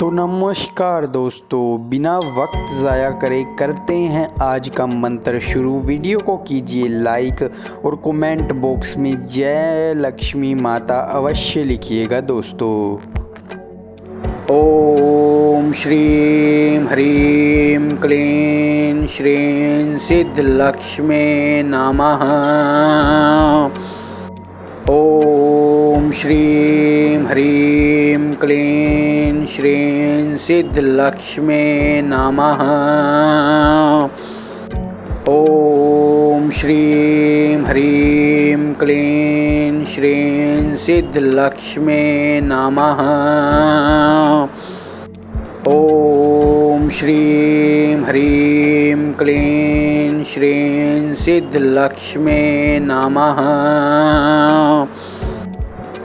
तो नमस्कार दोस्तों, बिना वक्त ज़ाया करे करते हैं आज का मंत्र शुरू। वीडियो को कीजिए लाइक और कमेंट बॉक्स में जय लक्ष्मी माता अवश्य लिखिएगा दोस्तों। ओम श्रीं ह्रीं क्लीं श्रीं सिद्धलक्ष्मी नमः। ओम श्रीं ह्रीं क्लीं श्रीं सिद्धलक्ष्मी नमः। ओम श्रीं ह्रीं क्लीं श्रीं सिद्धलक्ष्मी नमः। ओम श्रीं ह्रीं क्लीं श्रीं सिद्धलक्ष्मी नमः।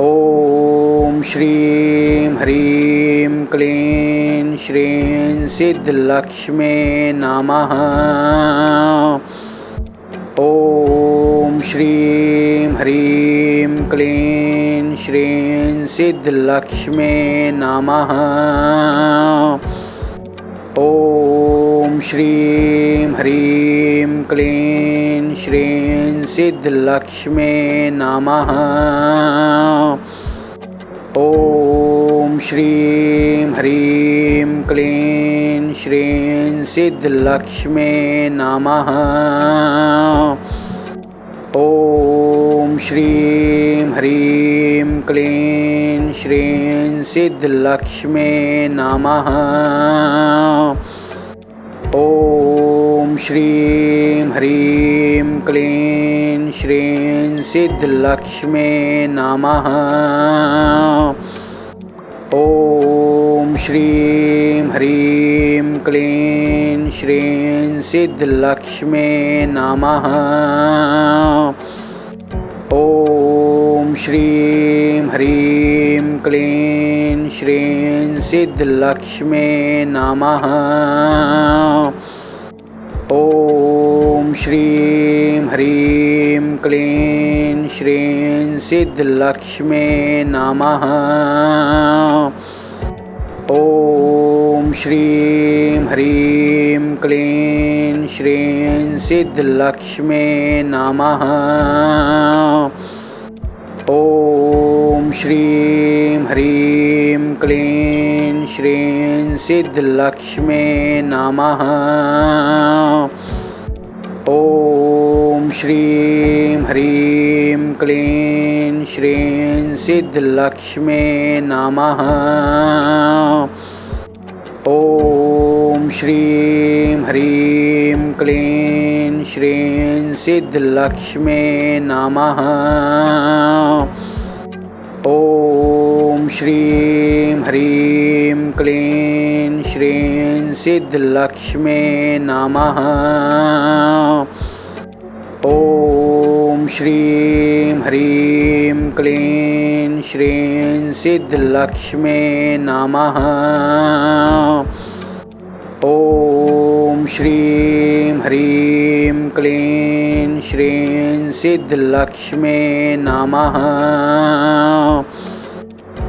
ओम श्रीं ह्रीं क्लीं श्रीं सिद्धलक्ष्मी नमः। ओम श्रीं ह्रीं क्लीं श्रीं सिद्धलक्ष्मी नमः। ओम श्रीं ह्रीं क्लीं श्रीं सिद्धलक्ष्मी नमः। ओम श्रीं ह्रीं क्लीं श्रीं सिद्धलक्ष्मी नमः। ओम श्रीं ह्रीं क्लीं श्रीं सिद्धलक्ष्मी नमः। ओम श्रीं ह्रीं क्लीं श्रीं सिद्धलक्ष्मी नमः। ओम श्रीं ह्रीं क्लीं श्रीं सिद्धलक्ष्मी नमः। ओम श्रीं ह्रीं क्लीं श्रीं सिद्धलक्ष्मी नमः। ओम श्रीं ह्रीं क्लीं श्रीं सिद्धलक्ष्मी नमः। ओम श्रीं ह्रीं क्लीं श्रीं सिद्धलक्ष्मी नमः। ओम श्रीं ह्रीं क्लीं श्रीं सिद्धलक्ष्मी नमः। ओम श्रीं ह्रीं क्लीं श्रीं सिद्धलक्ष्मी नमः। ओम श्रीं ह्रीं क्लीं श्रीं सिद्धलक्ष्मी नमः। ओम श्रीं ह्रीं क्लीं श्रीं सिद्धलक्ष्मी नमः। ओम श्रीं ह्रीं क्लीं श्रीं सिद्धलक्ष्मी नमः। ओम श्रीं ह्रीं क्लीं श्रीं सिद्धलक्ष्मी नमः।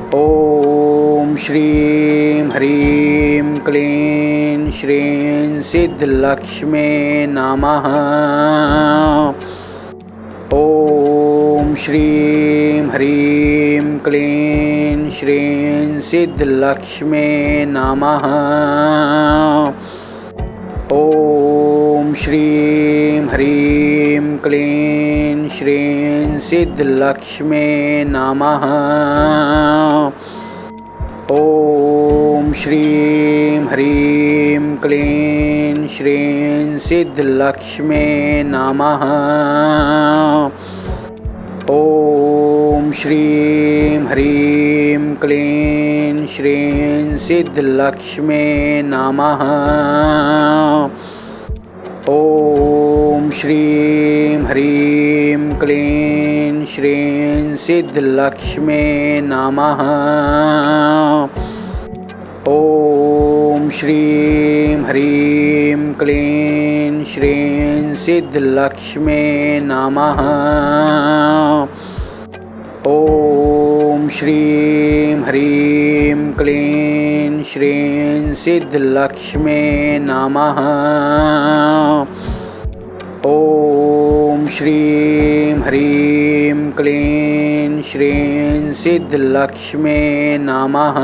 ओम श्रीं ह्रीं क्लीं श्रीं सिद्धलक्ष्मी नमः। ओम श्रीं ह्रीं क्लीं श्रीं सिद्धलक्ष्मी नमः। ओम श्रीं ह्रीं क्लीं श्रीं सिद्धलक्ष्मी नमः। ओम श्रीं ह्रीं क्लीं श्रीं सिद्धलक्ष्मी नमः। ओम श्रीं ह्रीं क्लीं श्रीं सिद्धलक्ष्मी नमः। ओम श्रीं ह्रीं क्लीं श्रीं सिद्धलक्ष्मी नमः। ओम श्रीं ह्रीं क्लीं श्रीं सिद्धलक्ष्मी नमः। ओम ॐ श्रीं ह्रीं क्लीं श्रीं सिद्धलक्ष्मे नमः। ॐ श्रीं ह्रीं क्लीं श्रीं सिद्धलक्ष्मे नमः।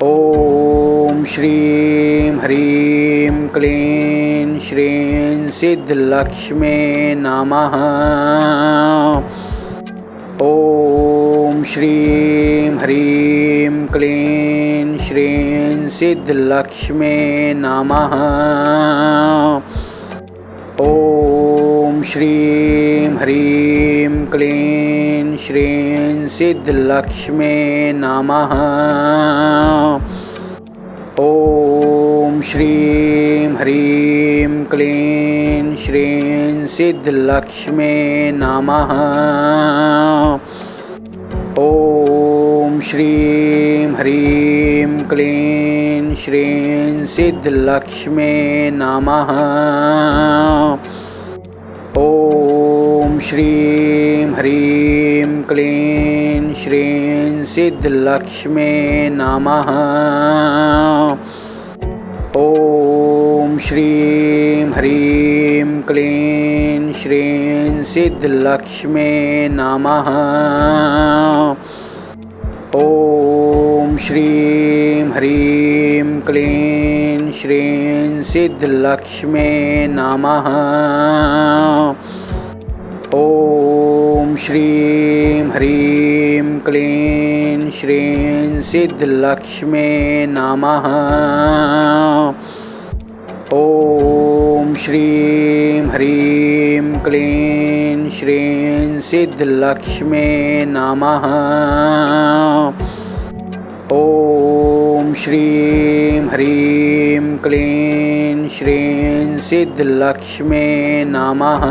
ॐ श्रीं ह्रीं क्लीं श्रीं सिद्धलक्ष्मे नमः। ॐ श्रीं ह्रीं क्लीं श्रीं सिद्धलक्ष्मे नमः। ॐ श्रीं ह्रीं क्लीं श्रीं सिद्धलक्ष्मे नमः। ॐ श्रीं ह्रीं क्लीं श्रीं सिद्धलक्ष्मे नमः। ॐ श्रीं ह्रीं क्लीं श्रीं सिद्धलक्ष्मे नमः। ॐ श्रीं ह्रीं क्लीं श्रीं सिद्धलक्ष्मे नमः। ॐ श्रीं ह्रीं क्लीं श्रीं सिद्धलक्ष्मे नमः। ॐ श्रीं ह्रीं क्लीं श्रीं सिद्धलक्ष्मे नमः। ॐ श्रीं ह्रीं क्लीं श्रीं सिद्धलक्ष्मे नमः। ॐ श्रीं ह्रीं क्लीं श्रीं सिद्धलक्ष्मे नमः। ॐ श्रीं ह्रीं क्लीं श्रीं सिद्धलक्ष्मे नमः।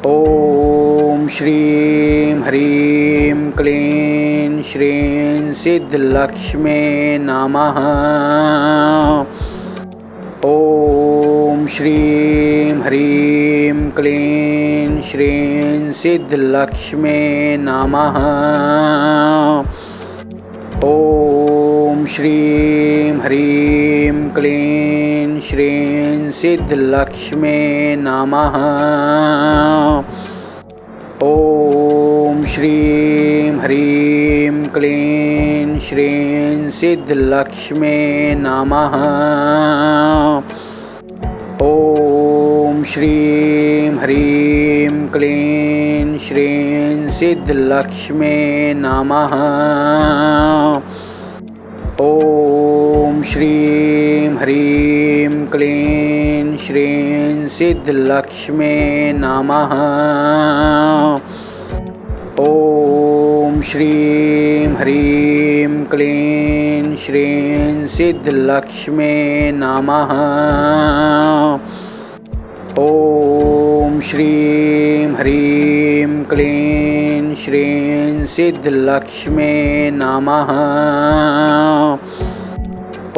ॐ श्रीं ह्रीं क्लीं श्रीं सिद्धलक्ष्मे नमः। ॐ श्रीं ह्रीं क्लीं श्रीं सिद्धलक्ष्मे नमः। ॐ श्रीं ह्रीं क्लीं श्रीं सिद्धलक्ष्मे नमः। ॐ श्रीं ह्रीं क्लीं श्रीं सिद्धलक्ष्मे नमः। ॐ श्रीं ह्रीं क्लीं श्रीं सिद्धलक्ष्मे नमः। ॐ श्रीं ह्रीं क्लीं श्रीं सिद्धलक्ष्मे नमः। ॐ श्रीं ह्रीं क्लीं श्रीं सिद्धलक्ष्मे नमः। ॐ श्रीं ह्रीं क्लीं श्रीं सिद्धलक्ष्मे नमः।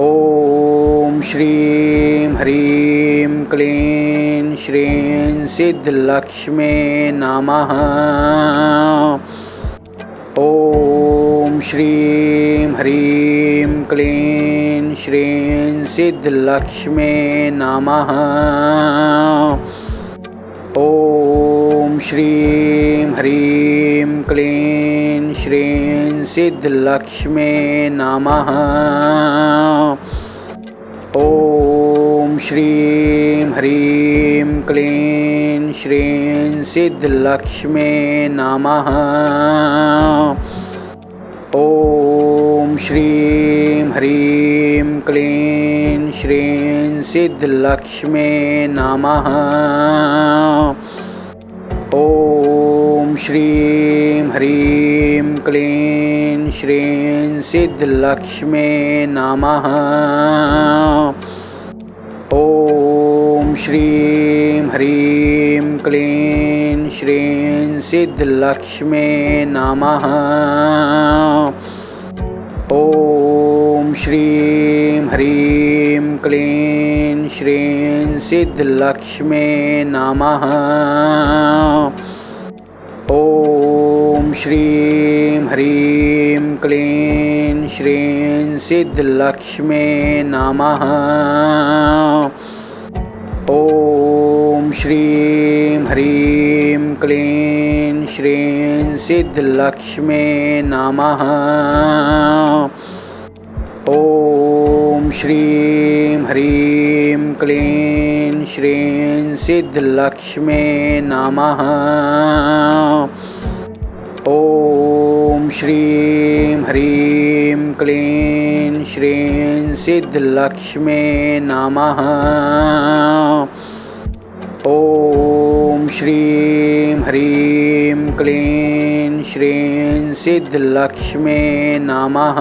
ॐ श्रीं ह्रीं क्लीं श्रीं सिद्धलक्ष्मे नमः। ॐ श्रीं ह्रीं क्लीं श्रीं सिद्धलक्ष्मे नमः। ॐ श्रीं ह्रीं क्लीं श्रीं सिद्धलक्ष्मे नमः। ॐ श्रीं ह्रीं क्लीं श्रीं सिद्धलक्ष्मे नमः। ॐ श्रीं ह्रीं क्लीं श्रीं सिद्धलक्ष्मे नमः। ॐ श्रीं ह्रीं क्लीं श्रीं सिद्धलक्ष्मे नमः। ॐ श्रीं ह्रीं क्लीं श्रीं सिद्धलक्ष्मे नमः। ॐ श्रीं ह्रीं क्लीं श्रीं सिद्धलक्ष्मे नमः। ह्रीं क्लीं श्रीं सिद्धलक्ष्मे नमः। ॐ श्रीं ह्रीं क्लीं श्रीं सिद्धलक्ष्मे नमः। ॐ श्रीं ह्रीं क्लीं श्रीं सिद्धलक्ष्मे नमः। ॐ श्रीं ह्रीं क्लीं श्रीं सिद्धलक्ष्मे नमः। ॐ श्रीं ह्रीं क्लीं श्रीं सिद्धलक्ष्मे नमः।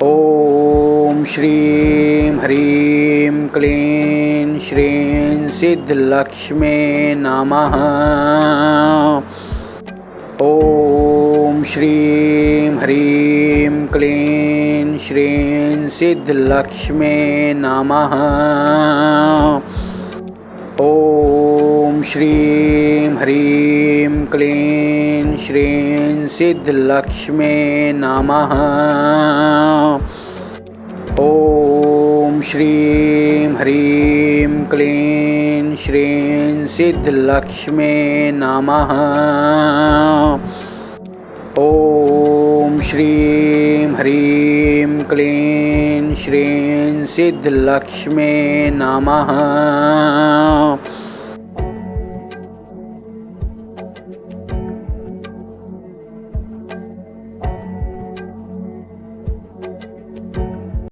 ॐ श्रीं ह्रीं क्लीं श्रीं सिद्धलक्ष्मे नमः। ॐ श्रीं ह्रीं क्लीं श्रीं सिद्धलक्ष्मे नमः। ॐ श्रीं ह्रीं क्लीं श्रीं सिद्धलक्ष्मे नमः। ॐ श्रीं ह्रीं क्लीं श्रीं सिद्धलक्ष्मे नमः। ॐ श्रीं ह्रीं क्लीं श्रीं सिद्धलक्ष्मे नमः।